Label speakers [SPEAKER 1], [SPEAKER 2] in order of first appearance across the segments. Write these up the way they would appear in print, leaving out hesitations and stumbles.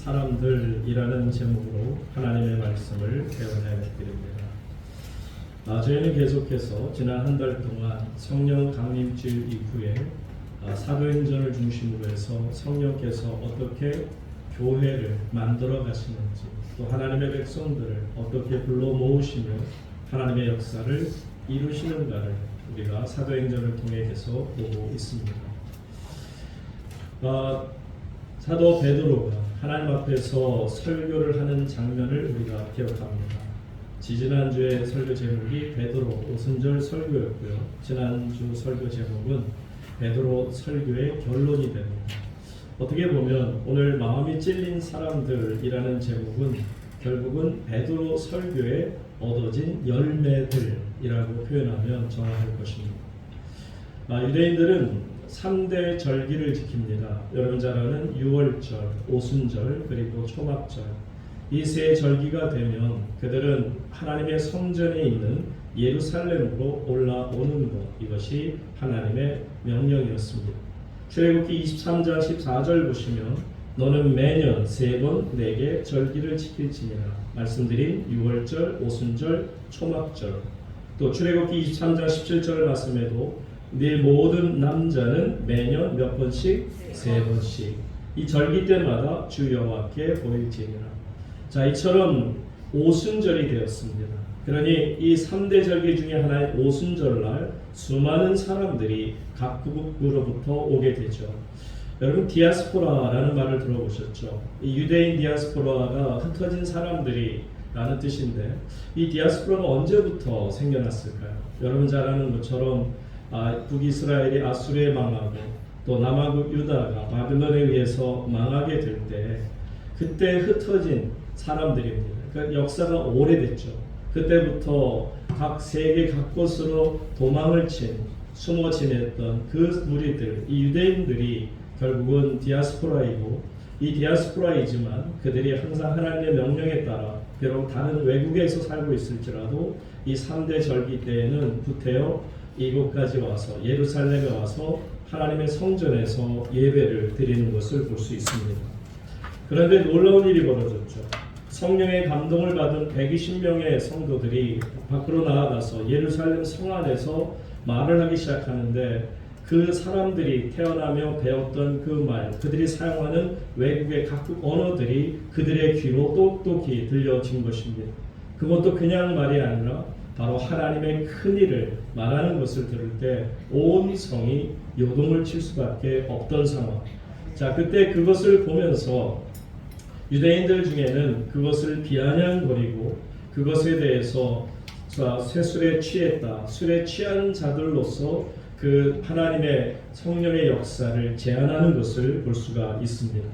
[SPEAKER 1] 사람들이라는 제목으로 하나님의 말씀을 배워내 드립니다. 저희는 계속해서 지난 한 달 동안 성령 강림주일 이후에 사도행전을 중심으로 해서 성령께서 어떻게 교회를 만들어 가시는지, 또 하나님의 백성들을 어떻게 불러 모으시며 하나님의 역사를 이루시는가를 우리가 사도행전을 통해 계속 보고 있습니다. 사도 베드로가 하나님 앞에서 설교를 하는 장면을 우리가 기억합니다. 지지난주의 설교 제목이 베드로 오순절 설교였고요. 지난주 설교 제목은 베드로 설교의 결론이 됩니다. 어떻게 보면 오늘 마음이 찔린 사람들이라는 제목은 결국은 베드로 설교에 얻어진 열매들이라고 표현하면 정확할 것입니다. 유대인들은 3대 절기를 지킵니다. 여러분 잘 아는 유월절, 오순절, 그리고 초막절. 이 세 절기가 되면 그들은 하나님의 성전에 있는 예루살렘으로 올라오는 것, 이것이 하나님의 명령이었습니다. 출애굽기 23장 14절 보시면 너는 매년 3번 내게 절기를 지킬지니라 말씀드린 유월절, 오순절, 초막절. 또 출애굽기 23장 17절 말씀에도 네 모든 남자는 매년 몇 번씩? 3번씩 이 절기 때마다 주 여호와께 보일지니라. 자, 이처럼 오순절이 되었습니다. 그러니 이 3대 절기 중에 하나의 오순절날 수많은 사람들이 각국으로부터 오게 되죠. 여러분 디아스포라라는 말을 들어보셨죠? 이 유대인 디아스포라가 흩어진 사람들이 라는 뜻인데, 이 디아스포라가 언제부터 생겨났을까요? 여러분 잘 아는 것처럼 북이스라엘이 아수르에 망하고 또 남아국 유다가 바빌론에 의해서 망하게 될 때 그때 흩어진 사람들입니다. 그러니까 역사가 오래됐죠. 그때부터 각 세계 각곳으로 도망을 친 숨어 지냈던 그 무리들, 이 유대인들이 결국은 디아스포라이고, 이 디아스포라이지만 그들이 항상 하나님의 명령에 따라 비록 다른 외국에서 살고 있을지라도 이 3대 절기 때에는 구태여 이곳까지 와서 예루살렘에 와서 하나님의 성전에서 예배를 드리는 것을 볼 수 있습니다. 그런데 놀라운 일이 벌어졌죠. 성령의 감동을 받은 120명의 성도들이 밖으로 나아가서 예루살렘 성 안에서 말을 하기 시작하는데, 그 사람들이 태어나며 배웠던 그 말, 그들이 사용하는 외국의 각국 언어들이 그들의 귀로 똑똑히 들려진 것입니다. 그것도 그냥 말이 아니라 바로 하나님의 큰 일을 말하는 것을 들을 때 온 성이 요동을 칠 수밖에 없던 상황. 자, 그때 그것을 보면서 유대인들 중에는 그것을 비아냥거리고 그것에 대해서 쇠술에 취했다, 술에 취한 자들로서 그 하나님의 성령의 역사를 제안하는 것을 볼 수가 있습니다.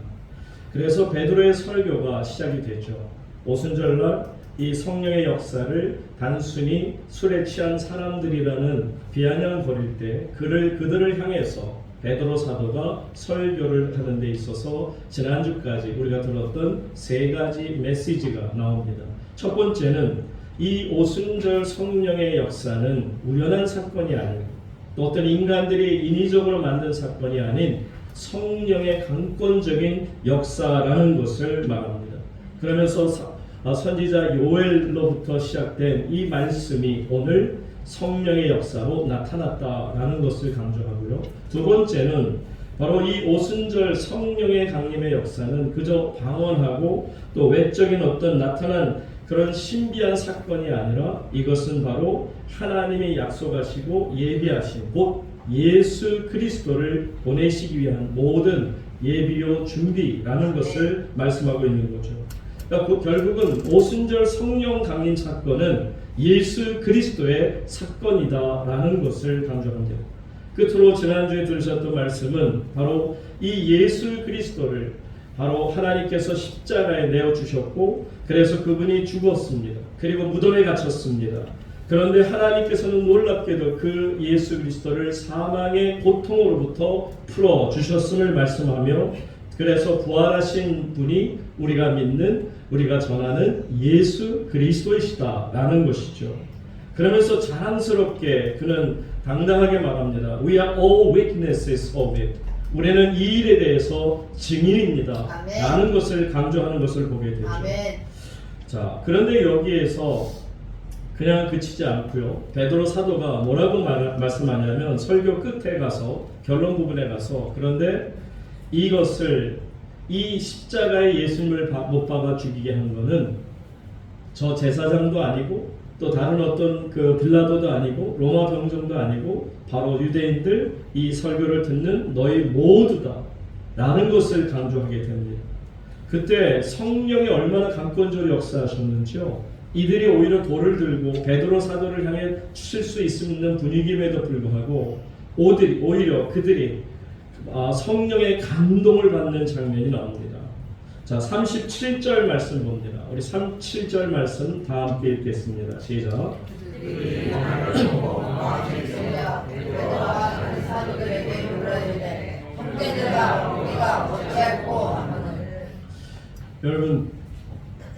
[SPEAKER 1] 그래서 베드로의 설교가 시작이 되죠. 오순절날 이 성령의 역사를 단순히 술에 취한 사람들이라는 비아냥거릴 때 그들을 향해서 베드로 사도가 설교를 하는 데 있어서 지난주까지 우리가 들었던 3가지 메시지가 나옵니다. 첫 번째는 이 오순절 성령의 역사는 우연한 사건이 아니고 또 어떤 인간들이 인위적으로 만든 사건이 아닌 성령의 강권적인 역사라는 것을 말합니다. 그러면서 선지자 요엘로부터 시작된 이 말씀이 오늘 성령의 역사로 나타났다라는 것을 강조하고요. 두 번째는 바로 이 오순절 성령의 강림의 역사는 그저 방언하고 또 외적인 어떤 나타난 그런 신비한 사건이 아니라 이것은 바로 하나님이 약속하시고 예비하신 곧 예수 그리스도를 보내시기 위한 모든 예비요 준비라는 것을 말씀하고 있는 거죠. 그러니까 결국은 오순절 성령 강림 사건은 예수 그리스도의 사건이다라는 것을 강조합니다. 끝으로 지난주에 들으셨던 말씀은 바로 이 예수 그리스도를 바로 하나님께서 십자가에 내어주셨고, 그래서 그분이 죽었습니다. 그리고 무덤에 갇혔습니다. 그런데 하나님께서는 놀랍게도 그 예수 그리스도를 사망의 고통으로부터 풀어주셨음을 말씀하며, 그래서 부활하신 분이 우리가 믿는, 우리가 전하는 예수 그리스도이시다라는 것이죠. 그러면서 자랑스럽게 그는 당당하게 말합니다. We are all witnesses of it. 우리는 이 일에 대해서 증인입니다.
[SPEAKER 2] 아멘.
[SPEAKER 1] 라는 것을 강조하는 것을 보게 되죠.
[SPEAKER 2] 아멘.
[SPEAKER 1] 자, 그런데 여기에서 그냥 그치지 않고요. 베드로 사도가 뭐라고 말씀하냐면 설교 끝에 가서 결론 부분에 가서 그런데 이것을 이 십자가에 예수님을 못 박아 죽이게 한 것은 저 제사장도 아니고 또 다른 어떤 그 빌라도도 아니고 로마 병정도 아니고 바로 유대인들 이 설교를 듣는 너희 모두다 라는 것을 강조하게 됩니다. 그때 성령이 얼마나 강권적으로 역사하셨는지요. 이들이 오히려 돌을 들고 베드로 사도를 향해 치실 수 있는 분위기임에도 불구하고 오히려 그들이 성령의 감동을 받는 장면이 나옵니다. 자, 37절 말씀 봅니다. 우리 37절 말씀 다 함께 읽겠습니다. 시작. 여러분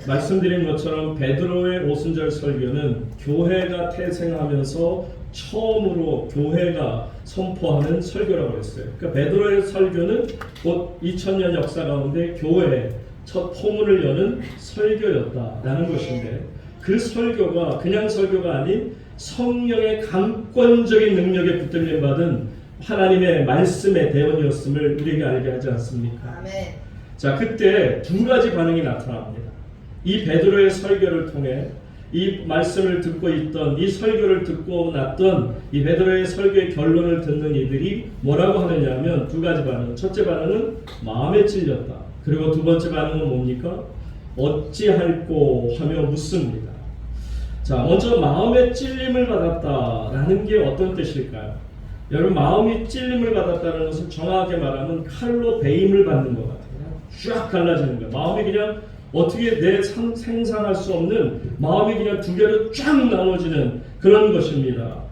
[SPEAKER 1] 말씀드린 것처럼 베드로의 오순절 설교는 교회가 태생하면서 처음으로 교회가 선포하는 설교라고 했어요. 그러니까 베드로의 설교는 곧 2000년 역사 가운데 교회의 첫 포문을 여는 설교였다라는 것인데 그 설교가 그냥 설교가 아닌 성령의 강권적인 능력에 붙들림 받은 하나님의 말씀의 대언이었음을 우리에게 알게 하지 않습니까?
[SPEAKER 2] 아멘.
[SPEAKER 1] 자, 그때 두 가지 반응이 나타납니다. 이 베드로의 설교를 통해 이 말씀을 듣고 있던 이 설교를 듣고 났던 이 베드로의 설교의 결론을 듣는 이들이 뭐라고 하느냐면 두 가지 반응. 첫째 반응은 마음에 찔렸다. 그리고 두 번째 반응은 뭡니까? 어찌할꼬 하며 묻습니다. 자, 먼저 마음에 찔림을 받았다라는 게 어떤 뜻일까요? 여러분 마음이 찔림을 받았다는 것은 정확하게 말하면 칼로 베임을 받는 것 같아요. 쫙 갈라지는 거예요. 마음이 그냥 어떻게 생산할 수 없는 마음이 그냥 두 개로 쫙 나눠지는 그런 것입니다.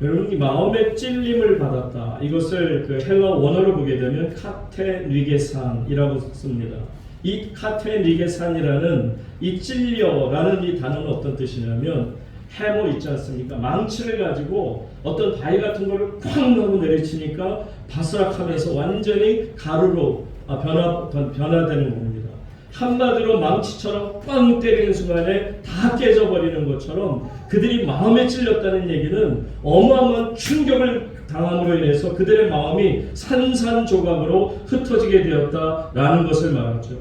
[SPEAKER 1] 여러분 이 마음의 찔림을 받았다. 이것을 그 헬라 원어로 보게 되면 카테뉘게산이라고 씁니다. 이 카테뉘게산이라는 이 찔려라는 이 단어는 어떤 뜻이냐면 해머 있지 않습니까? 망치를 가지고 어떤 바위 같은 거를 쾅 하고 내리치니까 바스락하면서 완전히 가루로 변화되는 겁니다. 한마디로 망치처럼 꽝 때리는 순간에 다 깨져버리는 것처럼 그들이 마음에 찔렸다는 얘기는 어마어마한 충격을 당함으로 인해서 그들의 마음이 산산조각으로 흩어지게 되었다라는 것을 말하죠.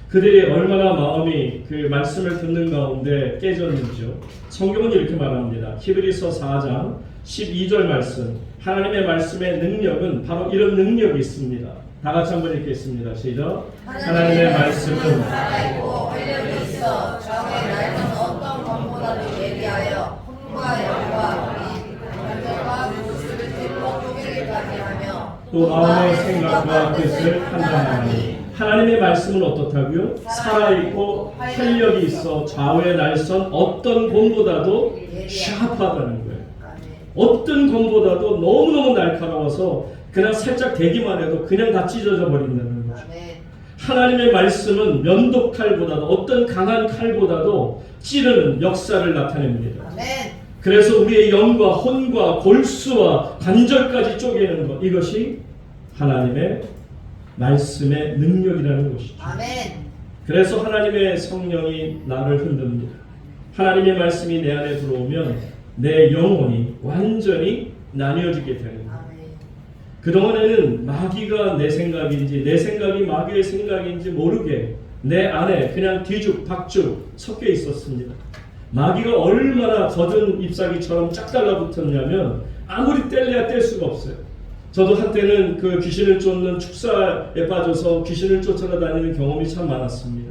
[SPEAKER 1] 그들이 얼마나 마음이 그 말씀을 듣는 가운데 깨졌는지요. 성경은 이렇게 말합니다. 히브리서 4장 12절 말씀. 하나님의 말씀의 능력은 바로 이런 능력이 있습니다. 다 같이 한번 읽겠습니다. 시작. 하나님의 말씀은
[SPEAKER 2] 살아있고 활력이 있어 좌우에 낡은 어떤 검보다도 예리하여 hum과 영과 관절과 구슬을 찔러 쪼개기까지 하며
[SPEAKER 1] 또 마음의 생각과 뜻을 판단하니 하나님의 말씀은 어떻다고요? 살아있고 활력이 있어 좌우에 날선 어떤 검보다도 샤프하다는 거예요. 어떤 검보다도 너무너무 날카로워서 그냥 살짝 대기만 해도 그냥 다 찢어져 버린다는 거죠. 하나님의 말씀은 면도칼보다도 어떤 강한 칼보다도 찌르는 역사를 나타냅니다. 그래서 우리의 영과 혼과 골수와 관절까지 쪼개는 것, 이것이 하나님의 말씀의 능력이라는 것이죠. 그래서 하나님의 성령이 나를 흔듭니다. 하나님의 말씀이 내 안에 들어오면 내 영혼이 완전히 나뉘어지게 되는 거예요. 그동안에는 마귀가 내 생각인지 내 생각이 마귀의 생각인지 모르게 내 안에 그냥 뒤죽박죽 섞여 있었습니다. 마귀가 얼마나 젖은 잎사귀처럼 쫙 달라붙었냐면 아무리 뗄래야 뗄 수가 없어요. 저도 한때는 그 귀신을 쫓는 축사에 빠져서 귀신을 쫓아다니는 경험이 참 많았습니다.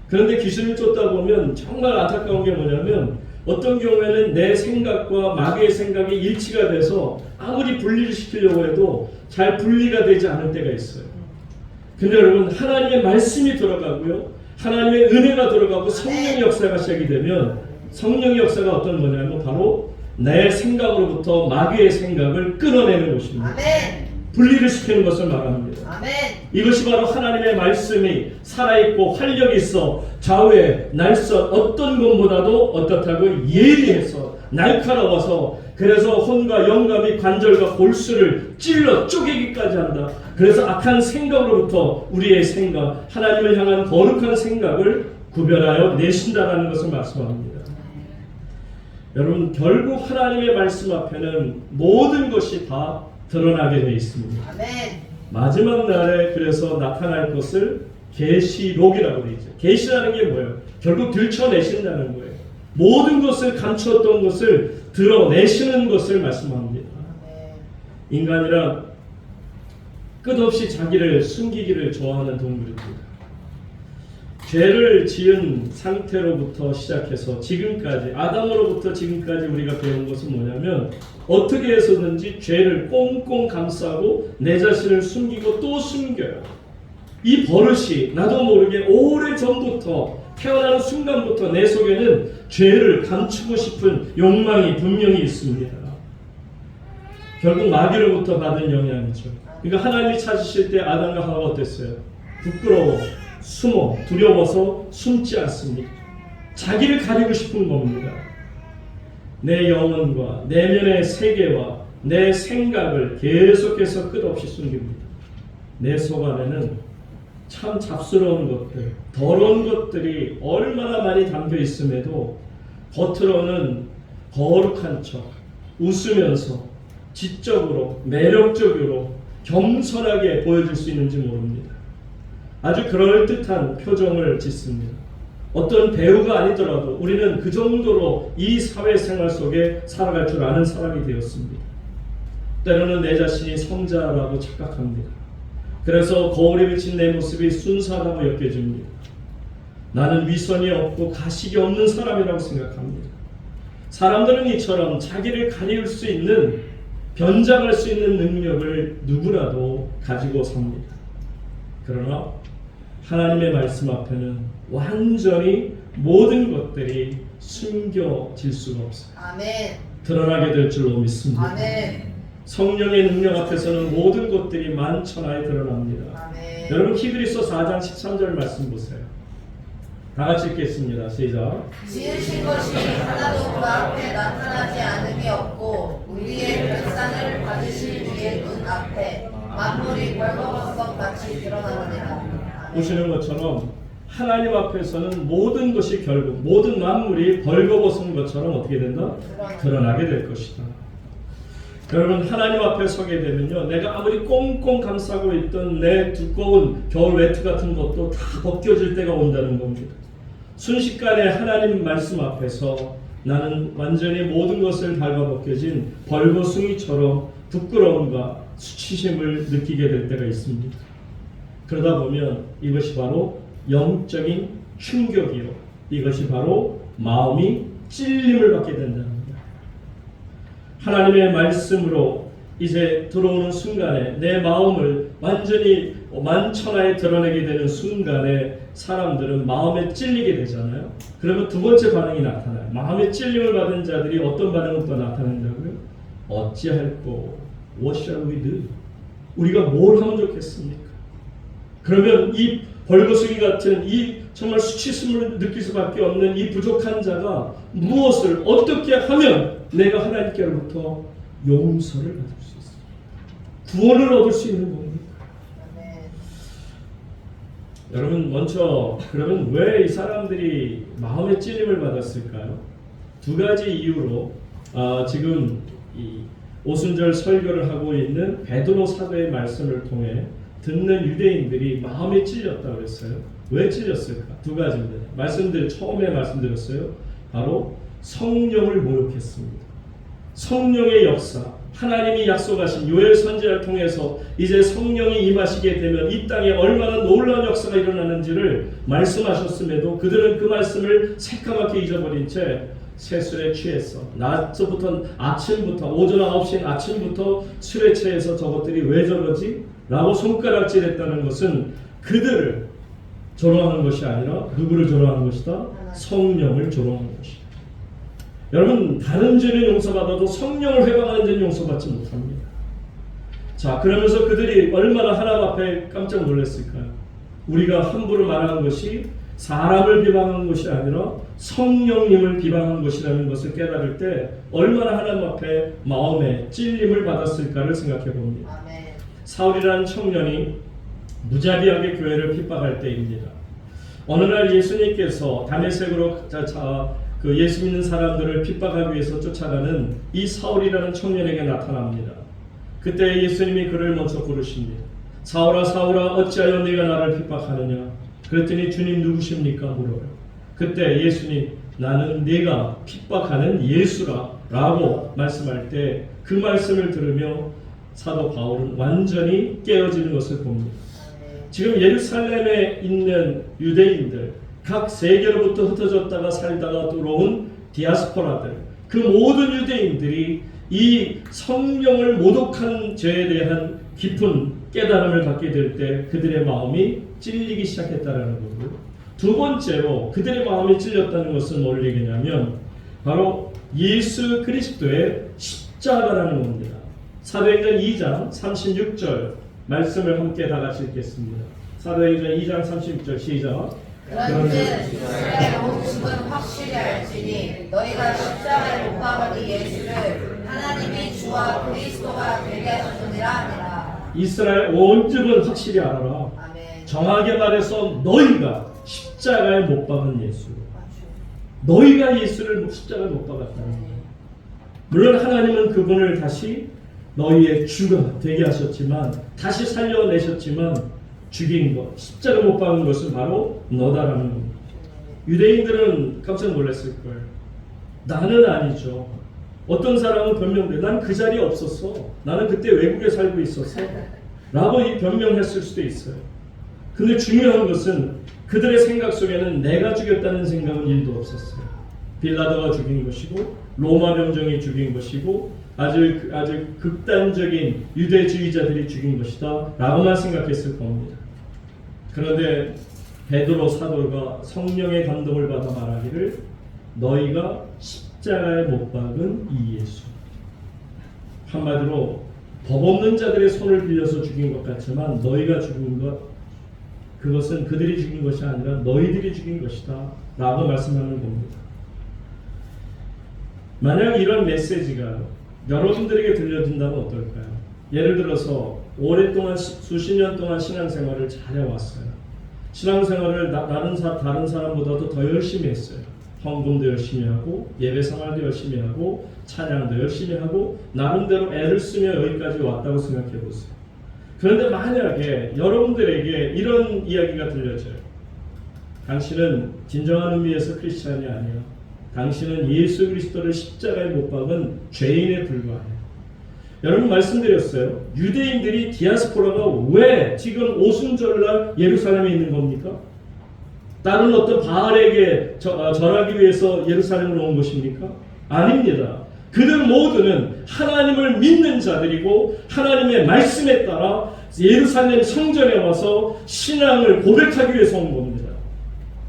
[SPEAKER 1] 그런데 귀신을 쫓다 보면 정말 안타까운 게 뭐냐면 어떤 경우에는 내 생각과 마귀의 생각이 일치가 돼서 아무리 분리를 시키려고 해도 잘 분리가 되지 않을 때가 있어요. 근데 여러분 하나님의 말씀이 들어가고요. 하나님의 은혜가 들어가고 성령의 역사가 시작이 되면 성령의 역사가 어떤 거냐면 바로 내 생각으로부터 마귀의 생각을 끊어내는 것입니다. 분리를 시키는 것을 말합니다. 이것이 바로 하나님의 말씀이 살아있고 활력이 있어 좌우에 날선 어떤 것보다도 어떻다고 예리해서 날카로워서 그래서 혼과 영감이 관절과 골수를 찔러 쪼개기까지 한다. 그래서 악한 생각으로부터 우리의 생각, 하나님을 향한 거룩한 생각을 구별하여 내신다라는 것을 말씀합니다. 여러분, 결국 하나님의 말씀 앞에는 모든 것이 다 드러나게 되어 있습니다.
[SPEAKER 2] 아멘.
[SPEAKER 1] 마지막 날에 그래서 나타날 것을 계시록이라고 되어 있죠. 계시라는 게 뭐예요? 결국 들춰내신다는 거예요. 모든 것을 감추었던 것을 드러내시는 것을 말씀합니다.
[SPEAKER 2] 아멘.
[SPEAKER 1] 인간이란 끝없이 자기를 숨기기를 좋아하는 동물입니다. 죄를 지은 상태로부터 시작해서 지금까지, 아담으로부터 지금까지 우리가 배운 것은 뭐냐면 어떻게 해서든지 죄를 꽁꽁 감싸고 내 자신을 숨기고 또 숨겨요. 이 버릇이 나도 모르게 오래전부터, 태어나는 순간부터 내 속에는 죄를 감추고 싶은 욕망이 분명히 있습니다. 결국 마귀로부터 받은 영향이죠. 그러니까 하나님이 찾으실 때 아담과 하와가 어땠어요? 부끄러워, 숨어, 두려워서 숨지 않습니다. 자기를 가리고 싶은 겁니다. 내 영혼과 내면의 세계와 내 생각을 계속해서 끝없이 숨깁니다. 내 속 안에는 참 잡스러운 것들, 더러운 것들이 얼마나 많이 담겨 있음에도 겉으로는 거룩한 척, 웃으면서 지적으로, 매력적으로, 겸손하게 보여줄 수 있는지 모릅니다. 아주 그럴듯한 표정을 짓습니다. 어떤 배우가 아니더라도 우리는 그 정도로 이 사회생활 속에 살아갈 줄 아는 사람이 되었습니다. 때로는 내 자신이 성자라고 착각합니다. 그래서 거울에 비친 내 모습이 순수하다고 여겨집니다. 나는 위선이 없고 가식이 없는 사람이라고 생각합니다. 사람들은 이처럼 자기를 가릴 수 있는, 변장할 수 있는 능력을 누구라도 가지고 삽니다. 그러나 하나님의 말씀 앞에는 완전히 모든 것들이 숨겨질 수가 없어요.
[SPEAKER 2] 아멘.
[SPEAKER 1] 드러나게 될 줄로 믿습니다.
[SPEAKER 2] 아멘.
[SPEAKER 1] 성령의 능력 앞에서는 모든 것들이 만천하에 드러납니다.
[SPEAKER 2] 아멘.
[SPEAKER 1] 여러분, 히브리서 4장 13절 말씀 보세요. 다 같이 읽겠습니다. 시작.
[SPEAKER 2] 지으신 것이 하나도 그 앞에 나타나지 않음이 없고 우리의 결산을 받으실 이의 눈 앞에 만물이 벌거벗어 같이 드러나느니라.
[SPEAKER 1] 보시는 것처럼 하나님 앞에서는 모든 것이 결국 모든 만물이 벌거벗은 것처럼 어떻게 된다? 드러나게 될 것이다. 여러분, 하나님 앞에 서게 되면요, 내가 아무리 꽁꽁 감싸고 있던 내 두꺼운 겨울 외투 같은 것도 다 벗겨질 때가 온다는 겁니다. 순식간에 하나님 말씀 앞에서 나는 완전히 모든 것을 밟아벗겨진 벌거숭이처럼 부끄러움과 수치심을 느끼게 될 때가 있습니다. 그러다 보면 이것이 바로 영적인 충격이요, 이것이 바로 마음이 찔림을 받게 된다는 겁니다. 하나님의 말씀으로 이제 들어오는 순간에 내 마음을 완전히 만천하에 드러내게 되는 순간에 사람들은 마음에 찔리게 되잖아요. 그러면 두 번째 반응이 나타나요. 마음에 찔림을 받은 자들이 어떤 반응을 또 나타낸다고요? 어찌할꼬? What shall we do? 우리가 뭘 하면 좋겠습니까? 그러면 이 벌거숭이 같은 이 정말 수치심을 느낄 수밖에 없는 이 부족한 자가 무엇을 어떻게 하면 내가 하나님께로부터 용서를 받을 수 있어요? 구원을 얻을 수 있는 겁니다. 여러분, 먼저 그러면 왜 이 사람들이 마음의 찔림을 받았을까요? 두 가지 이유로 지금 이 오순절 설교를 하고 있는 베드로 사도의 말씀을 통해 듣는 유대인들이 마음에 찔렸다고 그랬어요. 왜 찔렸을까? 두 가지입니다. 처음에 말씀드렸어요. 바로 성령을 모욕했습니다. 성령의 역사, 하나님이 약속하신 요엘 선지자를 통해서 이제 성령이 임하시게 되면 이 땅에 얼마나 놀라운 역사가 일어나는지를 말씀하셨음에도 그들은 그 말씀을 새까맣게 잊어버린 채 새술에 취했어. 낮부터 아침부터 오전 9시 아침부터 술에 취해서 저것들이 왜 저러지? 라고 손가락질했다는 것은 그들을 조롱하는 것이 아니라 누구를 조롱하는 것이다? 성령을 조롱하는 것이다. 여러분, 다른 죄는 용서받아도 성령을 회방하는 죄는 용서받지 못합니다. 자, 그러면서 그들이 얼마나 하나님 앞에 깜짝 놀랐을까요? 우리가 함부로 말하는 것이 사람을 비방한 것이 아니라 성령님을 비방한 것이라는 것을 깨달을 때 얼마나 하나님 앞에 마음에 찔림을 받았을까를 생각해 봅니다.
[SPEAKER 2] 아멘.
[SPEAKER 1] 사울이라는 청년이 무자비하게 교회를 핍박할 때입니다. 어느 날 예수님께서 다메섹으로 그 예수 믿는 사람들을 핍박하기 위해서 쫓아가는 이 사울이라는 청년에게 나타납니다. 그때 예수님이 그를 먼저 부르십니다. 사울아 사울아 어찌하여 네가 나를 핍박하느냐? 그랬더니 주님 누구십니까? 물어요. 그때 예수님 나는 네가 핍박하는 예수라 라고 말씀할 때 그 말씀을 들으며 사도 바울은 완전히 깨어지는 것을 봅니다. 지금 예루살렘에 있는 유대인들, 각 세계로부터 흩어졌다가 살다가 들어온 디아스포라들, 그 모든 유대인들이 이 성령을 모독한 죄에 대한 깊은 깨달음을 갖게 될 때 그들의 마음이 찔리기 시작했다는 거고요. 두 번째로 그들의 마음이 찔렸다는 것은 뭘 얘기냐면 바로 예수 그리스도의 십자가라는 겁니다. 사도행전 2장 36절 말씀을 함께 다 같이 읽겠습니다. 사도행전 2장 36절 시작.
[SPEAKER 2] 그런즉 이스라엘 온 집은 확실히 알지니 너희가 십자가에 못 박은 이 예수를 하나님이 주와 그리스도가 되게 하셨느니라 하니라.
[SPEAKER 1] 이스라엘 온 집은 확실히 알아라.
[SPEAKER 2] 아멘.
[SPEAKER 1] 정확하게 말해서 너희가 십자가에 못 박은 예수, 너희가 예수를 십자가에 못 박았다는 거예요. 물론 하나님은 그분을 다시 너희의 주가 되게 하셨지만, 다시 살려내셨지만 죽인 것, 십자가 못 박은 것은 바로 너다라는 겁니다. 유대인들은 깜짝 놀랐을 거예요. 나는 아니죠. 어떤 사람은 변명돼. 난 그 자리에 없었어. 나는 그때 외국에 살고 있었어. 라고 변명했을 수도 있어요. 근데 중요한 것은 그들의 생각 속에는 내가 죽였다는 생각은 1도 없었어요. 빌라도가 죽인 것이고 로마 병정이 죽인 것이고 아주 극단적인 유대주의자들이 죽인 것이다 라고만 생각했을 겁니다. 그런데 베드로 사도가 성령의 감동을 받아 말하기를 너희가 십자가에 못 박은 이 예수, 한마디로 법 없는 자들의 손을 빌려서 죽인 것 같지만 너희가 죽인 것, 그것은 그들이 죽인 것이 아니라 너희들이 죽인 것이다 라고 말씀하는 겁니다. 만약 이런 메시지가 여러분들에게 들려진다면 어떨까요? 예를 들어서 오랫동안 수십 년 동안 신앙생활을 잘해왔어요. 신앙생활을 다른 사람보다도 더 열심히 했어요. 헌금도 열심히 하고 예배생활도 열심히 하고 찬양도 열심히 하고 나름대로 애를 쓰며 여기까지 왔다고 생각해 보세요. 그런데 만약에 여러분들에게 이런 이야기가 들려져요. 당신은 진정한 의미에서 크리스찬이 아니야. 당신은 예수 그리스도를 십자가에 못 박은 죄인에 불과해. 여러분 말씀드렸어요. 유대인들이 디아스포라가 왜 지금 오순절날 예루살렘에 있는 겁니까? 다른 어떤 바알에게 절하기 위해서 예루살렘으로 온 것입니까? 아닙니다. 그들 모두는 하나님을 믿는 자들이고 하나님의 말씀에 따라 예루살렘 성전에 와서 신앙을 고백하기 위해서 온 겁니다.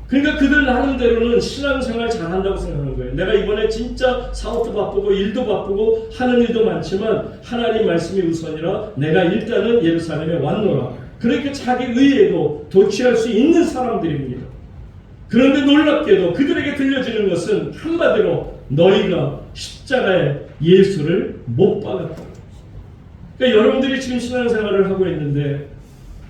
[SPEAKER 1] 그러니까 그들 나름대로는 신앙생활 잘한다고 생각하는 거예요. 내가 이번에 진짜 사업도 바쁘고 일도 바쁘고 하는 일도 많지만 하나님 말씀이 우선이라 내가 일단은 예루살렘에 왔노라. 그렇게 자기 의에도 도취할 수 있는 사람들입니다. 그런데 놀랍게도 그들에게 들려지는 것은 한마디로 너희가 십자가에 예수를 못 박았다. 그러니까 여러분들이 지금 신앙생활을 하고 있는데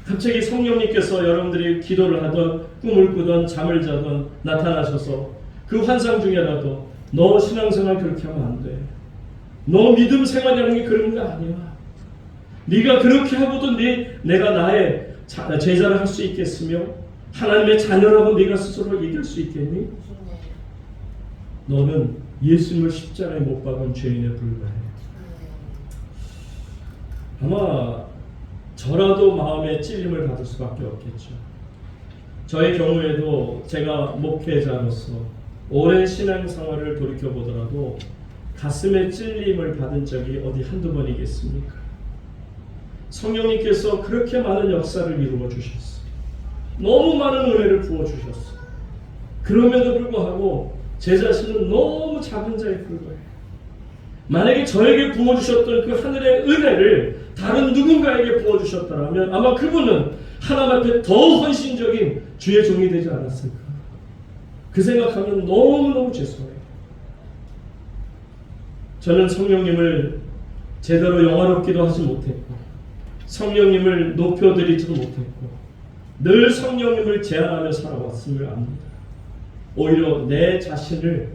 [SPEAKER 1] 갑자기 성령님께서 여러분들이 기도를 하던 꿈을 꾸던 잠을 자던 나타나셔서 그 환상 중에라도 너 신앙생활 그렇게 하면 안 돼. 너 믿음 생활이라는 게 그런 거 아니야. 네가 그렇게 하고도 내가 나의 제자를 할 수 있겠으며 하나님의 자녀라고 네가 스스로 이길 수 있겠니? 너는 예수님을 십자가에 못 박은 죄인에 불과해. 아마 저라도 마음에 찔림을 받을 수밖에 없겠죠. 저의 경우에도 제가 목회자로서 오랜 신앙생활을 돌이켜보더라도 가슴에 찔림을 받은 적이 어디 한두 번이겠습니까? 성령님께서 그렇게 많은 역사를 이루어 주셨어요. 너무 많은 은혜를 부어주셨어요. 그럼에도 불구하고 제 자신은 너무 작은 자에 불과해요. 만약에 저에게 부어주셨던 그 하늘의 은혜를 다른 누군가에게 부어주셨다면 아마 그분은 하나님 앞에 더 헌신적인 주의 종이 되지 않았을까. 그 생각하면 너무너무 죄송해요. 저는 성령님을 제대로 영화롭기도 하지 못했고 성령님을 높여드리지도 못했고 늘 성령님을 제한하며 살아왔음을 압니다. 오히려 내 자신을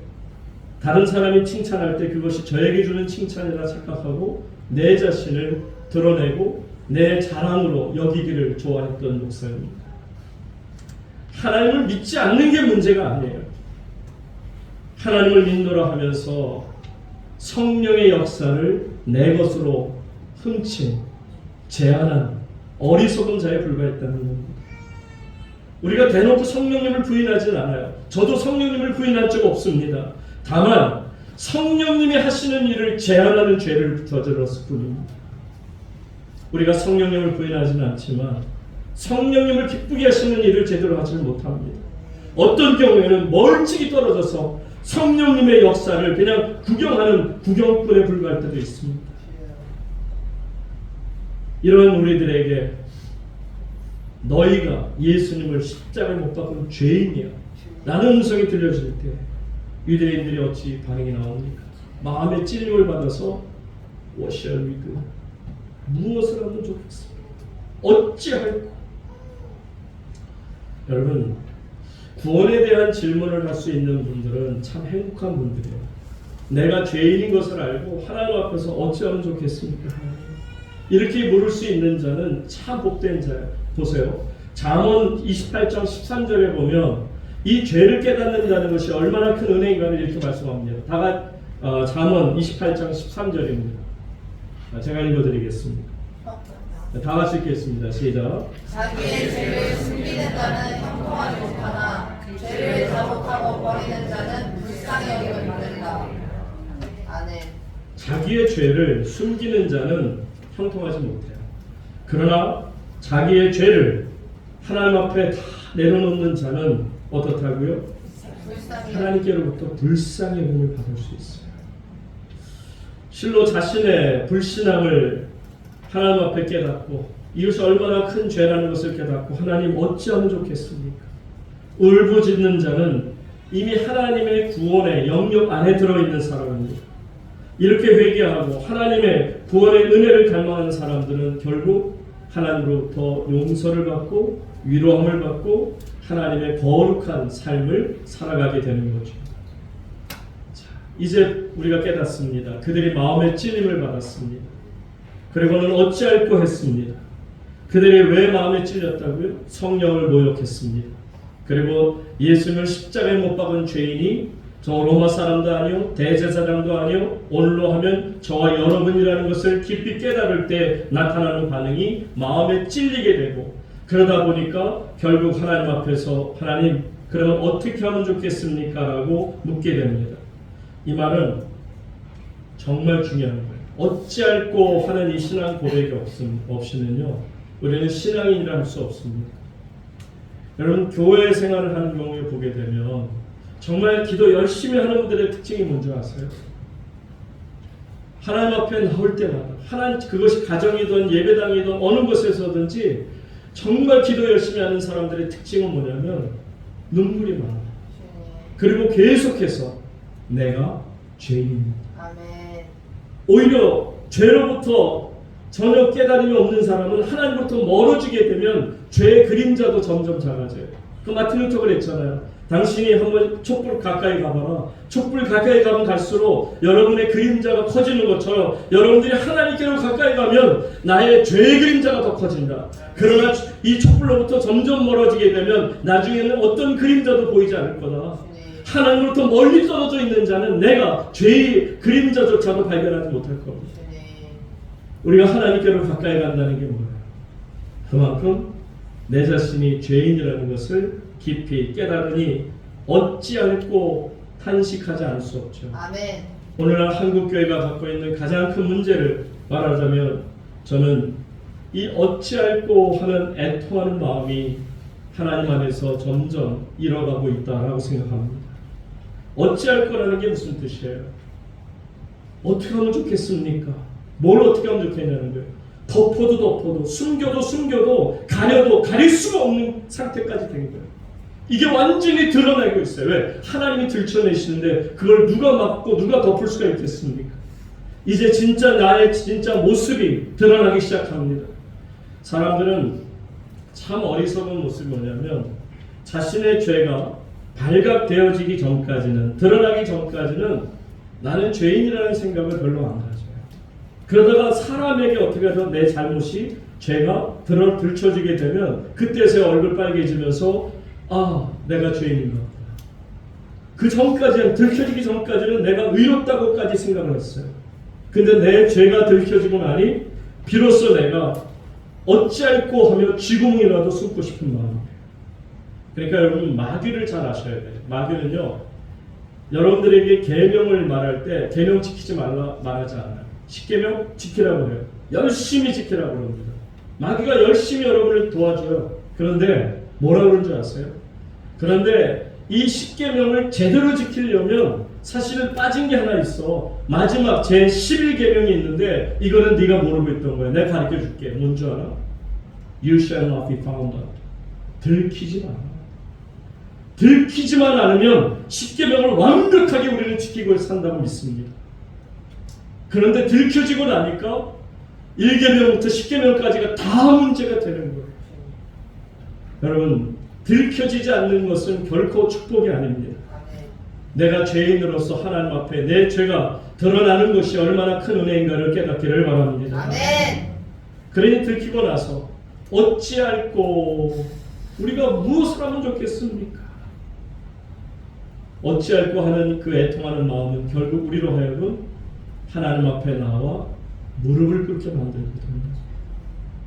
[SPEAKER 1] 다른 사람이 칭찬할 때 그것이 저에게 주는 칭찬이라 착각하고 내 자신을 드러내고 내 자랑으로 여기기를 좋아했던 목사입니다. 하나님을 믿지 않는 게 문제가 아니에요. 하나님을 믿노라 하면서 성령의 역사를 내 것으로 훔친, 제한한 어리석은 자에 불과했다는 겁니다. 우리가 대놓고 성령님을 부인하진 않아요. 저도 성령님을 부인한 적 없습니다. 다만 성령님이 하시는 일을 제한하는 죄를 저질렀을 뿐입니다. 우리가 성령님을 부인하지는 않지만 성령님을 기쁘게 하시는 일을 제대로 하지 못합니다. 어떤 경우에는 멀찍이 떨어져서 성령님의 역사를 그냥 구경하는 구경꾼에 불과할 때도 있습니다. 이런 우리들에게 너희가 예수님을 십자가에 못 박은 죄인이야 라는 음성이 들려질 때 유대인들이 어찌 반응이 나옵니까? 마음의 찔림을 받아서 What shall we do? 무엇을 하면 좋겠습니까? 어찌할까? 여러분, 구원에 대한 질문을 할 수 있는 분들은 참 행복한 분들이에요. 내가 죄인인 것을 알고 하나님 앞에서 어찌하면 좋겠습니까? 이렇게 물을 수 있는 자는 참 복된 자예요. 보세요. 잠언 28장 13절에 보면 이 죄를 깨닫는다는 것이 얼마나 큰 은혜인가를 이렇게 말씀합니다. 잠언 28장 13절입니다. 제가 읽어드리겠습니다. 다 같이 읽겠습니다. 시작.
[SPEAKER 2] 자기의 죄를 숨기는 자는 형통하지 못하나 죄를 자복하고 버리는 자는 불쌍히 여김을 받는다. 아멘.
[SPEAKER 1] 자기의 죄를 숨기는 자는 형통하지 못해요. 그러나 자기의 죄를 하나님 앞에 다 내려놓는 자는 어떻다고요? 하나님께로부터 불쌍히 여김을 받을 수 있어요. 실로 자신의 불신앙을 하나님 앞에 깨닫고 이것이 얼마나 큰 죄라는 것을 깨닫고 하나님 어찌하면 좋겠습니까? 울부짖는 자는 이미 하나님의 구원의 영역 안에 들어있는 사람입니다. 이렇게 회개하고 하나님의 구원의 은혜를 갈망하는 사람들은 결국 하나님으로부터 용서를 받고 위로함을 받고 하나님의 거룩한 삶을 살아가게 되는 거죠. 자, 이제 우리가 깨닫습니다. 그들이 마음의 찔림을 받았습니다. 그리고는 어찌할꼬 했습니다. 그들이 왜 마음에 찔렸다고요? 성령을 모욕했습니다. 그리고 예수님을 십자가에 못 박은 죄인이 저 로마 사람도 아니요 대제사장도 아니요 오늘로 하면 저와 여러분이라는 것을 깊이 깨달을 때 나타나는 반응이 마음에 찔리게 되고 그러다 보니까 결국 하나님 앞에서 하나님 그러면 어떻게 하면 좋겠습니까? 라고 묻게 됩니다. 이 말은 정말 중요한 거예요. 어찌할꼬 하는 이 신앙 고백이 없이는요 우리는 신앙인이라 할 수 없습니다. 여러분 교회 생활을 하는 경우에 보게 되면 정말 기도 열심히 하는 분들의 특징이 뭔지 아세요? 하나님 앞에 나올 때마다 하나님 그것이 가정이든 예배당이든 어느 곳에서든지 정말 기도 열심히 하는 사람들의 특징은 뭐냐면 눈물이 많아요. 그리고 계속해서 내가 죄인입니다.
[SPEAKER 2] 아멘.
[SPEAKER 1] 오히려 죄로부터 전혀 깨달음이 없는 사람은 하나님부터 멀어지게 되면 죄의 그림자도 점점 작아져요. 그 마틴 루터가 그랬잖아요. 당신이 한번 촛불 가까이 가봐라. 촛불 가까이 가면 갈수록 여러분의 그림자가 커지는 것처럼 여러분들이 하나님께로 가까이 가면 나의 죄의 그림자가 더 커진다. 그러나 이 촛불로부터 점점 멀어지게 되면 나중에는 어떤 그림자도 보이지 않을 거다. 하나님으로부터 멀리 떨어져 있는 자는 내가 죄의 그림자조차도 발견하지 못할 겁니다. 우리가 하나님께로 가까이 간다는 게 뭐예요? 그만큼 내 자신이 죄인이라는 것을 깊이 깨달으니 어찌할꼬 탄식하지 않을 수 없죠.
[SPEAKER 2] 아멘.
[SPEAKER 1] 오늘날 한국교회가 갖고 있는 가장 큰 문제를 말하자면 저는 이 어찌할꼬 하는 애통하는 마음이 하나님 안에서 점점 잃어가고 있다라고 생각합니다. 어찌할꼬라는 게 무슨 뜻이에요? 어떻게 하면 좋겠습니까? 뭘 어떻게 하면 좋겠냐는 거예요. 덮어도 숨겨도 가릴 수가 없는 상태까지 된 거예요. 이게 완전히 드러나고 있어요. 왜? 하나님이 들춰내시는데 그걸 누가 막고 누가 덮을 수가 있겠습니까? 이제 진짜 나의 진짜 모습이 드러나기 시작합니다. 사람들은 참 어리석은 모습이 뭐냐면 자신의 죄가 발각되어지기 전까지는, 드러나기 전까지는 나는 죄인이라는 생각을 별로 안 가져요. 그러다가 사람에게 어떻게 해서 내 잘못이, 죄가 들춰지게 되면 그때서야 얼굴 빨개지면서 아, 내가 죄인인 것 같다. 그 전까지는, 들켜지기 전까지는 내가 의롭다고까지 생각을 했어요. 근데 내 죄가 들켜지고 나니 비로소 내가 어찌할꼬 하며 쥐구멍이라도 숨고 싶은 마음이에요. 그러니까 여러분, 마귀를 잘 아셔야 돼요. 마귀는요, 여러분들에게 계명을 말할 때 계명 지키지 말하지 않아요. 10계명 지키라고 해요. 열심히 지키라고 합니다. 마귀가 열심히 여러분을 도와줘요. 그런데 뭐라고 그러는 줄 아세요? 그런데 이 10계명을 제대로 지키려면 사실은 빠진 게 하나 있어. 마지막 제 11계명이 있는데 이거는 네가 모르고 있던 거야. 내가 가르쳐 줄게. 뭔 줄 알아? You shall not be found out. 들키지 마라. 들키지만 않으면 10계명을 완벽하게 우리는 지키고 산다고 믿습니다. 그런데 들켜지고 나니까 1계명부터 10계명까지가 다 문제가 되는 거예요. 여러분, 들켜지지 않는 것은 결코 축복이 아닙니다. 내가 죄인으로서 하나님 앞에 내 죄가 드러나는 것이 얼마나 큰 은혜인가를 깨닫기를 바랍니다.
[SPEAKER 2] 아멘.
[SPEAKER 1] 그러니 들키고 나서 어찌할꼬 우리가 무엇을 하면 좋겠습니까? 어찌할꼬 하는 그 애통하는 마음은 결국 우리로 하여금 하나님 앞에 나와 무릎을 꿇게 만들거든요.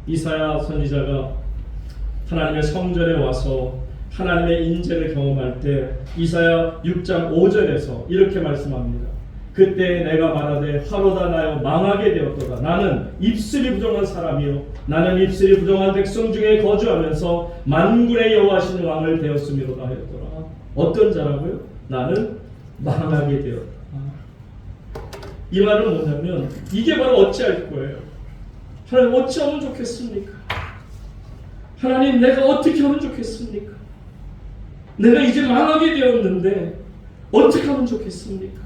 [SPEAKER 1] 이사야 선지자가 하나님의 성전에 와서 하나님의 인재를 경험할 때 이사야 6장 5절에서 이렇게 말씀합니다. 그때 내가 말하되 화로다 나여 망하게 되었도다. 나는 입술이 부정한 사람이요 나는 입술이 부정한 백성 중에 거주하면서 만군의 여호와신 왕을 되었음이로다 하였더라. 어떤 자라고요? 나는 망하게 되었다. 이 말은 뭐냐면 이게 바로 어찌할 거예요. 하나님, 어찌하면 좋겠습니까? 하나님, 내가 어떻게 하면 좋겠습니까? 내가 이제 망하게 되었는데 어떻게 하면 좋겠습니까?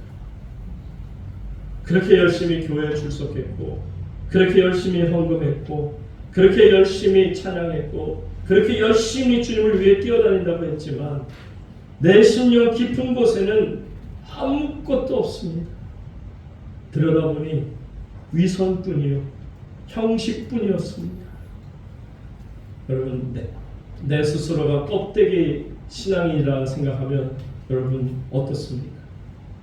[SPEAKER 1] 그렇게 열심히 교회에 출석했고, 그렇게 열심히 헌금했고, 그렇게 열심히 찬양했고, 그렇게 열심히 주님을 위해 뛰어다닌다고 했지만 내 심령 깊은 곳에는 아무것도 없습니다. 들여다보니 위선뿐이요 형식뿐이었습니다. 여러분, 내 스스로가 껍데기 신앙이라 생각하면 여러분 어떻습니까?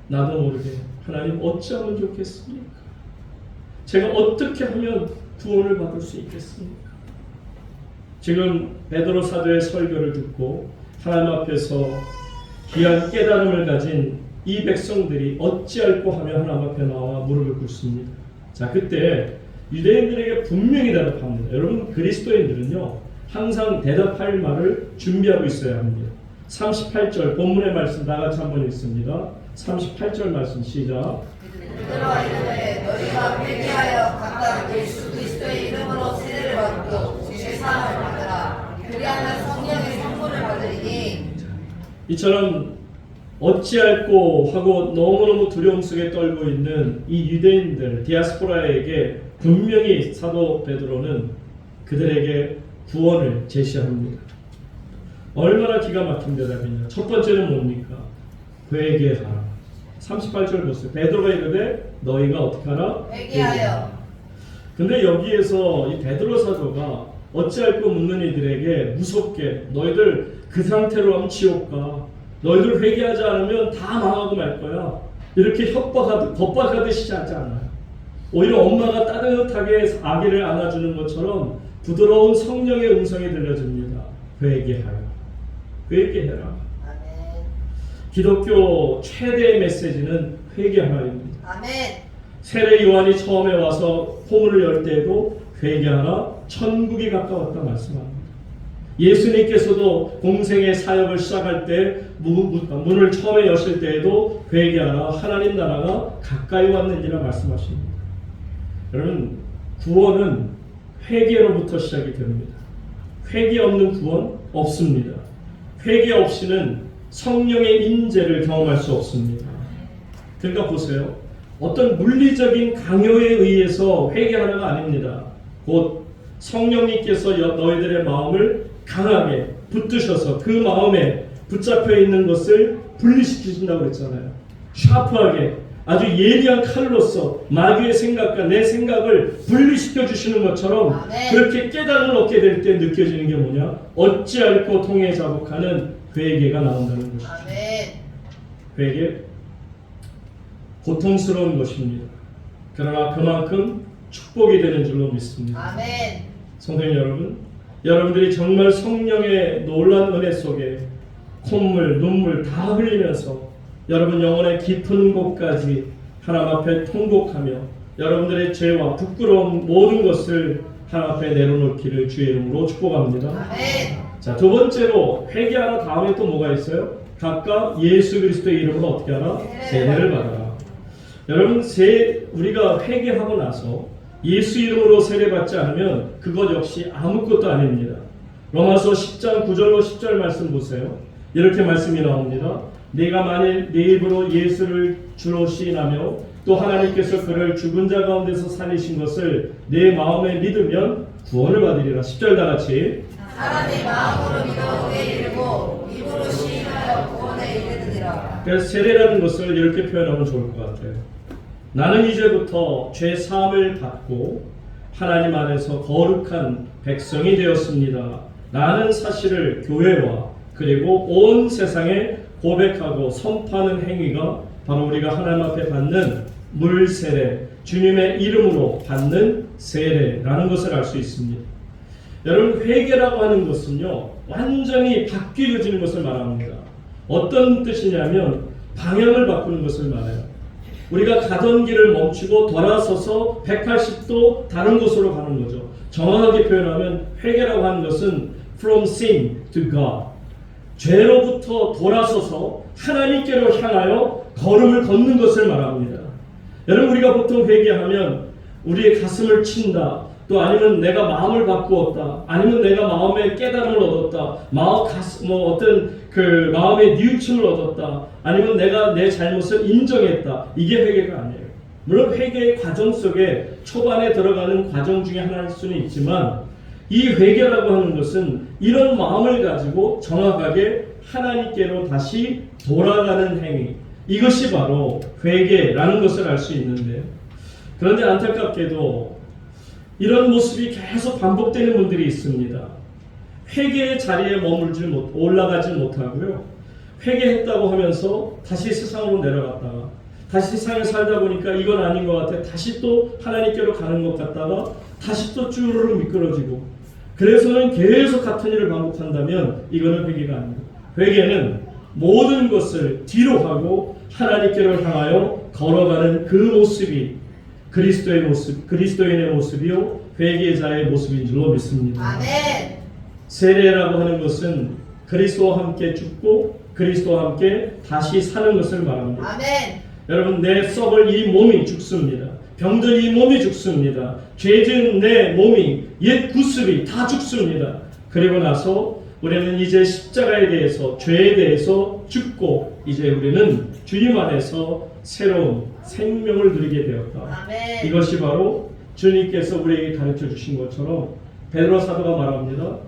[SPEAKER 1] 나도 모르게 하나님 어찌하면 좋겠습니까? 제가 어떻게 하면 구원을 받을 수 있겠습니까? 지금 베드로 사도의 설교를 듣고 하나님 앞에서 귀한 깨달음을 가진 이 백성들이 어찌할꼬 하며 하나님 앞에 나와 무릎을 꿇습니다. 자, 그때 유대인들에게 분명히 대답합니다. 여러분, 그리스도인들은요 항상 대답할 말을 준비하고 있어야 합니다. 38절 본문의 말씀 다 같이 한번 읽습니다. 38절 말씀 시작.
[SPEAKER 2] 그들아 이르되 너희가 회개하여 각각 예수 그리스도의 이름으로 세례를 받고 죄사함을 받으라. 그리하면 성령의 선물을 받으리니. 이처럼
[SPEAKER 1] 어찌할꼬 하고 너무너무 두려움 속에 떨고 있는 이 유대인들 디아스포라에게 분명히 사도 베드로는 그들에게 구원을 제시합니다. 얼마나 기가 막힌 대답이냐. 첫 번째는 뭡니까? 회개하라. 38절 보세요. 베드로가 이르되 너희가 어떻게 하라?
[SPEAKER 2] 회개하여.
[SPEAKER 1] 근데 여기에서 이 베드로 사도가 어찌할꼬 묻는 이들에게 무섭게 너희들 그 상태로 하면 지옥 가. 너희들 회개하지 않으면 다 망하고 말 거야. 이렇게 겁박하듯이 하지 않아요. 오히려 엄마가 따뜻하게 아기를 안아주는 것처럼 부드러운 성령의 음성이 들려집니다. 회개하라. 회개해라.
[SPEAKER 2] 아멘.
[SPEAKER 1] 기독교 최대의 메시지는 회개하라입니다.
[SPEAKER 2] 아멘.
[SPEAKER 1] 세례 요한이 처음에 와서 포문을 열 때에도 회개하라, 천국이 가까웠다 말씀합니다. 예수님께서도 공생의 사역을 시작할 때 문을 처음에 여실 때에도 회개하라, 하나님 나라가 가까이 왔느니라 말씀하십니다. 여러분, 구원은 회개로부터 시작이 됩니다. 회개 없는 구원 없습니다. 회개 없이는 성령의 인재를 경험할 수 없습니다. 그러니까 보세요. 어떤 물리적인 강요에 의해서 회개하는 거 아닙니다. 곧 성령님께서 너희들의 마음을 강하게 붙드셔서 그 마음에 붙잡혀 있는 것을 분리시키신다고 그랬잖아요. 샤프하게 아주 예리한 칼로서 마귀의 생각과 내 생각을 분리시켜 주시는 것처럼
[SPEAKER 2] 아멘.
[SPEAKER 1] 그렇게 깨달음을 얻게 될 때 느껴지는 게 뭐냐? 어찌 않고 통해 자복하는 회개가 나온다는 것이죠.
[SPEAKER 2] 아멘.
[SPEAKER 1] 회개 고통스러운 것입니다. 그러나 그만큼 축복이 되는 줄로 믿습니다.
[SPEAKER 2] 아멘.
[SPEAKER 1] 성도님 여러분, 여러분들이 정말 성령의 놀라운 은혜 속에 콧물, 눈물 다 흘리면서 여러분 영혼의 깊은 곳까지 하나님 앞에 통곡하며 여러분들의 죄와 부끄러운 모든 것을 하나님 앞에 내려놓기를 주의 이름으로 축복합니다.
[SPEAKER 2] 아멘.
[SPEAKER 1] 자, 두 번째로 회개하라 다음에 또 뭐가 있어요? 각각 예수 그리스도의 이름으로 어떻게 하라? 세례를 받아라. 여러분, 우리가 회개하고 나서 예수 이름으로 세례받지 않으면 그것 역시 아무것도 아닙니다. 로마서 10장 9절로 10절 말씀 보세요. 이렇게 말씀이 나옵니다. 네가 만일 네 입으로 예수를 주로 시인하며 또 하나님께서 그를 죽은 자 가운데서 살리신 것을 내 마음에 믿으면 구원을 받으리라. 10절 다 같이.
[SPEAKER 2] 사람이 마음으로 믿어 의에 이르고 입으로 시인하여 구원에 이르느니라.
[SPEAKER 1] 그래서 세례라는 것을 이렇게 표현하면 좋을 것 같아요. 나는 이제부터 죄 사함을 받고 하나님 안에서 거룩한 백성이 되었습니다. 라는 사실을 교회와 그리고 온 세상에 고백하고 선포하는 행위가 바로 우리가 하나님 앞에 받는 물 세례, 주님의 이름으로 받는 세례라는 것을 알 수 있습니다. 여러분, 회개라고 하는 것은요, 완전히 바뀌어지는 것을 말합니다. 어떤 뜻이냐면 방향을 바꾸는 것을 말해요. 우리가 가던 길을 멈추고 돌아서서 180도 다른 곳으로 가는 거죠. 정확하게 표현하면 회개라고 하는 것은 from sin to God, 죄로부터 돌아서서 하나님께로 향하여 걸음을 걷는 것을 말합니다. 여러분, 우리가 보통 회개하면 우리의 가슴을 친다, 또 아니면 내가 마음을 바꾸었다, 아니면 내가 마음의 깨달음을 얻었다, 어떤 그 마음의 뉘우침을 얻었다, 아니면 내가 내 잘못을 인정했다. 이게 회개가 아니에요. 물론 회개의 과정 속에 초반에 들어가는 과정 중에 하나일 수는 있지만 이 회개라고 하는 것은 이런 마음을 가지고 정확하게 하나님께로 다시 돌아가는 행위, 이것이 바로 회개라는 것을 알 수 있는데요. 그런데 안타깝게도 이런 모습이 계속 반복되는 분들이 있습니다. 회개의 자리에 올라가지 못하고요. 회개했다고 하면서 다시 세상으로 내려갔다가 다시 세상에 살다 보니까 이건 아닌 것 같아. 다시 또 하나님께로 가는 것 같다가 다시 또 쭈르륵 미끄러지고, 그래서는 계속 같은 일을 반복한다면 이거는 회개가 아닙니다. 회개는 모든 것을 뒤로 하고 하나님께로 향하여 걸어가는 그 모습이 그리스도의 모습, 그리스도인의 모습이요 회개자의 모습인 줄로 믿습니다.
[SPEAKER 2] 아멘.
[SPEAKER 1] 세례라고 하는 것은 그리스도와 함께 죽고 그리스도와 함께 다시 사는 것을 말합니다.
[SPEAKER 2] 아멘.
[SPEAKER 1] 여러분, 내 썩을 이 몸이 죽습니다. 병든 이 몸이 죽습니다. 죄진 내 몸이 옛 구습이 다 죽습니다. 그리고 나서 우리는 이제 십자가에 대해서, 죄에 대해서 죽고 이제 우리는 주님 안에서 새로운 생명을 누리게 되었다.
[SPEAKER 2] 아멘.
[SPEAKER 1] 이것이 바로 주님께서 우리에게 가르쳐 주신 것처럼 베드로 사도가 말합니다.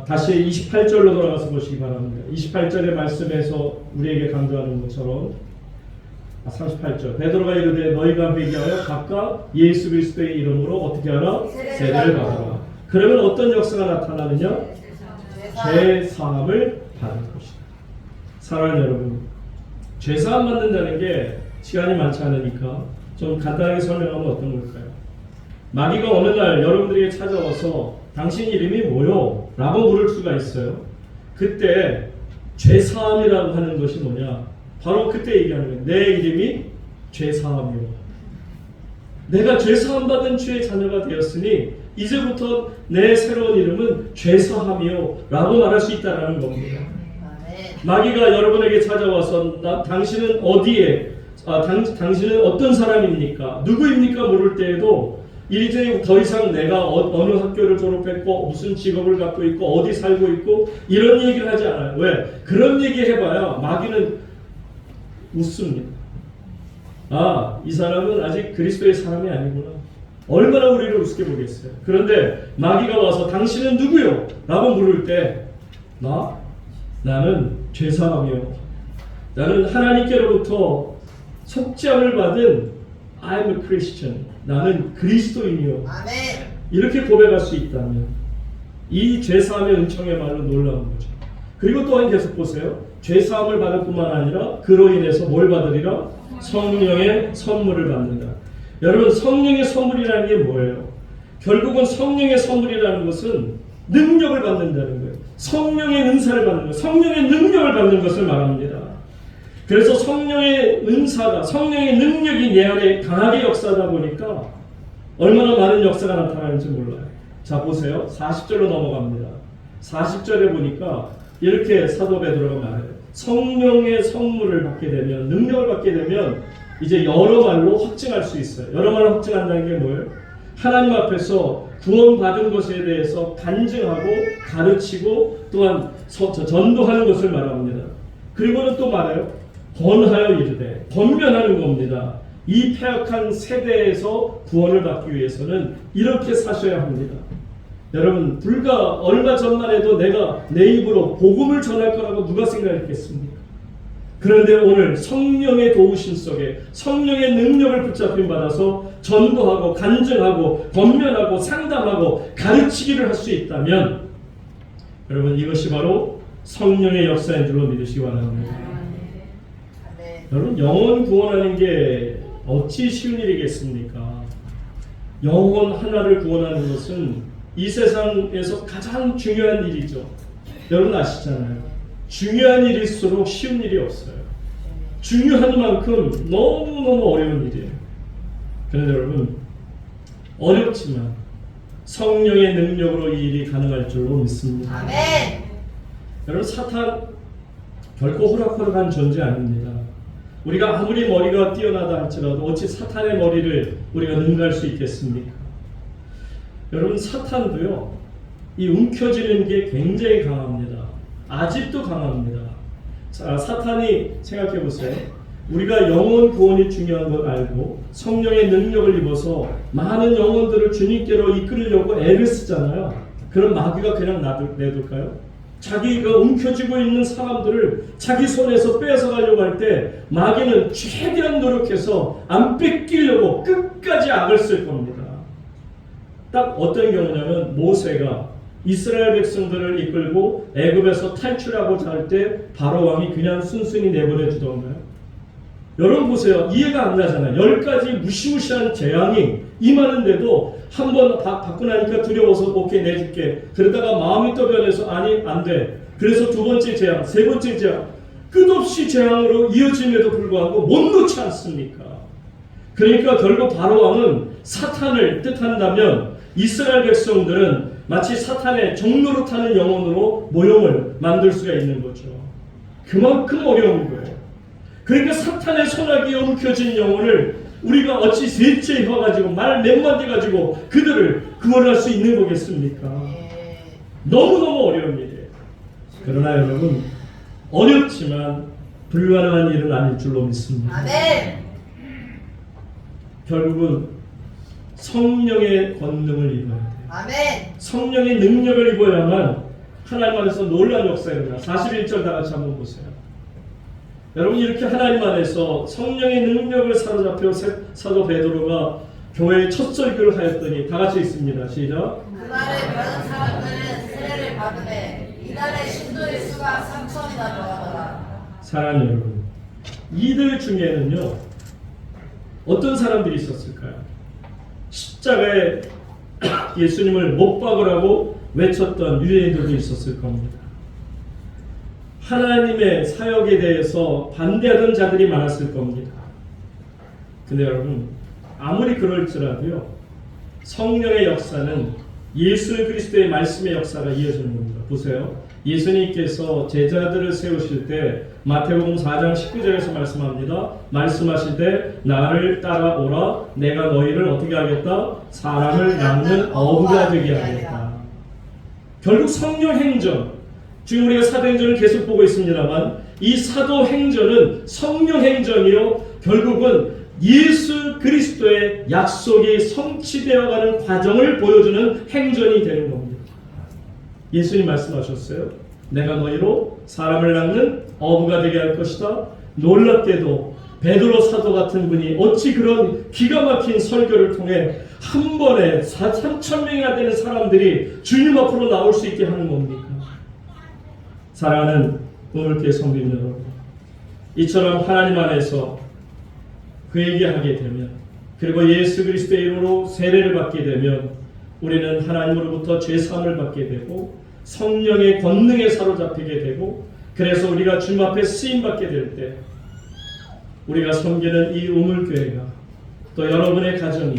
[SPEAKER 1] 다시 28절로 돌아가서 보시기 바랍니다. 28절의 말씀에서 우리에게 강조하는 것처럼 38절 베드로가 이르되 너희가 회개하여 각각 예수 그리스도의 이름으로 어떻게 하라? 세례를 받아라. 그러면 어떤 역사가 나타나느냐? 죄사함을 받는 것이다. 사랑하는 여러분, 죄사함 받는다는 게 시간이 많지 않으니까 좀 간단하게 설명하면 어떤 걸까요? 마귀가 어느 날 여러분들에게 찾아와서 당신 이름이 뭐요? 라고 물을 수가 있어요. 그때 죄사함이라고 하는 것이 뭐냐? 바로 그때 얘기하는 거예요. 내 이름이 죄사함이요. 내가 죄사함 받은 주의 자녀가 되었으니 이제부터 내 새로운 이름은 죄사함이요 라고 말할 수 있다는 겁니다. 마귀가 여러분에게 찾아와서 당신은 어디에 당신은 어떤 사람입니까? 누구입니까? 물을 때에도 이제 더 이상 내가 어느 학교를 졸업했고 무슨 직업을 갖고 있고 어디 살고 있고 이런 얘기를 하지 않아요. 왜? 그런 얘기 해봐야 마귀는 웃습니다. 아, 이 사람은 아직 그리스도의 사람이 아니구나. 얼마나 우리를 우습게 보겠어요. 그런데 마귀가 와서 당신은 누구요? 라고 물을 때 나는 죄사함이요. 나는 하나님께로부터 속죄함을 받은 I'm a Christian. 나는 그리스도인이요.
[SPEAKER 2] 아멘.
[SPEAKER 1] 이렇게 고백할 수 있다면 이 죄사함의 은총의 말로 놀라운 거죠. 그리고 또한 계속 보세요. 죄사함을 받을 뿐만 아니라 그로 인해서 뭘 받으리라? 성령의 선물을 받는다. 여러분, 성령의 선물이라는 게 뭐예요? 결국은 성령의 선물이라는 것은 능력을 받는다는 거예요. 성령의 은사를 받는 거예요. 성령의 능력을 받는 것을 말합니다. 그래서 성령의 은사가, 성령의 능력이 내 안에 강하게 역사하다 보니까 얼마나 많은 역사가 나타나는지 몰라요. 자, 보세요. 40절로 넘어갑니다. 40절에 보니까 이렇게 사도 베드로가 말해요. 성령의 선물을 받게 되면, 능력을 받게 되면 이제 여러 말로 확증할 수 있어요. 여러 말로 확증한다는 게 뭐예요? 하나님 앞에서 구원받은 것에 대해서 간증하고 가르치고 또한 전도하는 것을 말합니다. 그리고는 또 말해요. 번하여 이르되, 번면하는 겁니다. 이 패역한 세대에서 구원을 받기 위해서는 이렇게 사셔야 합니다. 여러분, 불과 얼마 전만 해도 내가 내 입으로 복음을 전할 거라고 누가 생각했겠습니까? 그런데 오늘 성령의 도우심 속에 성령의 능력을 붙잡힘 받아서 전도하고 간증하고 권면하고 상담하고 가르치기를 할 수 있다면 여러분, 이것이 바로 성령의 역사인 줄로 믿으시기 바랍니다. 여러분, 영혼 구원하는 게 어찌 쉬운 일이겠습니까? 영혼 하나를 구원하는 것은 이 세상에서 가장 중요한 일이죠. 여러분 아시잖아요. 중요한 일일수록 쉬운 일이 없어요. 중요한 만큼 너무너무 어려운 일이에요. 그런데 여러분, 어렵지만 성령의 능력으로 이 일이 가능할 줄로 믿습니다.
[SPEAKER 2] 아멘.
[SPEAKER 1] 여러분, 사탄 결코 호락호락한 존재 아닙니다. 우리가 아무리 머리가 뛰어나다 할지라도 어찌 사탄의 머리를 우리가 능가할 수 있겠습니까? 여러분, 사탄도요, 이 움켜쥐는 게 굉장히 강합니다. 아직도 강합니다. 자, 사탄이 생각해 보세요. 우리가 영혼 구원이 중요한 걸 알고 성령의 능력을 입어서 많은 영혼들을 주님께로 이끌려고 애를 쓰잖아요. 그럼 마귀가 그냥 내둘까요? 자기가 움켜쥐고 있는 사람들을 자기 손에서 뺏어가려고 할 때 마귀는 최대한 노력해서 안 뺏기려고 끝까지 악을 쓸 겁니다. 딱 어떤 경우냐면 모세가 이스라엘 백성들을 이끌고 애굽에서 탈출하고자 할 때 바로 왕이 그냥 순순히 내보내 주던가요? 여러분 보세요. 이해가 안 가잖아요. 10가지 무시무시한 재앙이 임하는데도 한 번 받고 나니까 두려워서 오케이 내줄게. 그러다가 마음이 또 변해서 아니 안 돼. 그래서 두 번째 재앙, 세 번째 재앙, 끝없이 재앙으로 이어짐에도 불구하고 못 놓지 않습니까? 그러니까 결국 바로 왕은 사탄을 뜻한다면 이스라엘 백성들은 마치 사탄의 종로로 타는 영혼으로 모형을 만들 수가 있는 거죠. 그만큼 어려운 거예요. 그러니까 사탄의 손아귀에 움켜진 영혼을 우리가 어찌 셋째 해가지고 말 몇 마디 가지고 그들을 구원할 수 있는 거겠습니까? 너무너무 어려운 일이에요. 그러나 여러분, 어렵지만 불가능한 일은 아닐 줄로 믿습니다.
[SPEAKER 2] 아멘.
[SPEAKER 1] 결국은 성령의 권능을 입어야 돼요.
[SPEAKER 2] 아멘.
[SPEAKER 1] 성령의 능력을 입어야만 하나님 안에서 놀라운 역사가 일어나. 41절 다 같이 한번 보세요. 여러분, 이렇게 하나님 안에서 성령의 능력을 사로잡혀 사도 베드로가 교회의 첫 설교를 하였더니 다 같이 있습니다. 시작.
[SPEAKER 2] 그날에 많은 사람들은 세례를 받으매 이날의 신도의 수가 3,000이나 더하더라.
[SPEAKER 1] 사랑하는 여러분, 이들 중에는요 어떤 사람들이 있었을까요? 십자가에 예수님을 못 박으라고 외쳤던 유대인들도 있었을 겁니다. 하나님의 사역에 대해서 반대하던 자들이 많았을 겁니다. 근데 여러분, 아무리 그럴지라도요 성령의 역사는 예수 그리스도의 말씀의 역사가 이어지는 겁니다. 보세요. 예수님께서 제자들을 세우실 때 마태복음 4장 19절에서 말씀합니다. 말씀하실 때 나를 따라오라 내가 너희를 어떻게 하겠다? 사람을 낚는 어부가 되게 하겠다. 결국 성령행전, 지금 우리가 사도행전을 계속 보고 있습니다만 이 사도행전은 성령행전이요 결국은 예수 그리스도의 약속이 성취되어가는 과정을 보여주는 행전이 되는 겁니다. 예수님 말씀하셨어요. 내가 너희로 사람을 낚는 어부가 되게 할 것이다. 놀랍게도 베드로 사도 같은 분이 어찌 그런 기가 막힌 설교를 통해 한 번에 3,000명이나 되는 사람들이 주님 앞으로 나올 수 있게 하는 겁니까? 사랑하는 오늘교회 성도님 여러분, 이처럼 하나님 안에서 그 얘기하게 되면 그리고 예수 그리스도의 이름으로 세례를 받게 되면 우리는 하나님으로부터 죄사함을 받게 되고 성령의 권능에 사로잡히게 되고 그래서 우리가 주님 앞에 쓰임받게 될 때 우리가 섬기는 이 우물교회가 또 여러분의 가정이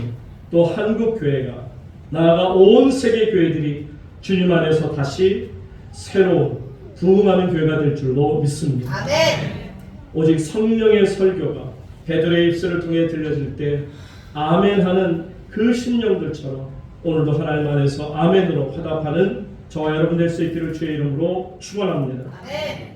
[SPEAKER 1] 또 한국교회가 나아가 온 세계 교회들이 주님 안에서 다시 새로운 부흥하는 교회가 될 줄로 믿습니다.
[SPEAKER 2] 아멘.
[SPEAKER 1] 오직 성령의 설교가 베드로의 입술을 통해 들려질 때 아멘하는 그 심령들처럼 오늘도 하나님 안에서 아멘으로 화답하는 저와 여러분 될 수 있기를 주의 이름으로 축원합니다.
[SPEAKER 2] 아멘.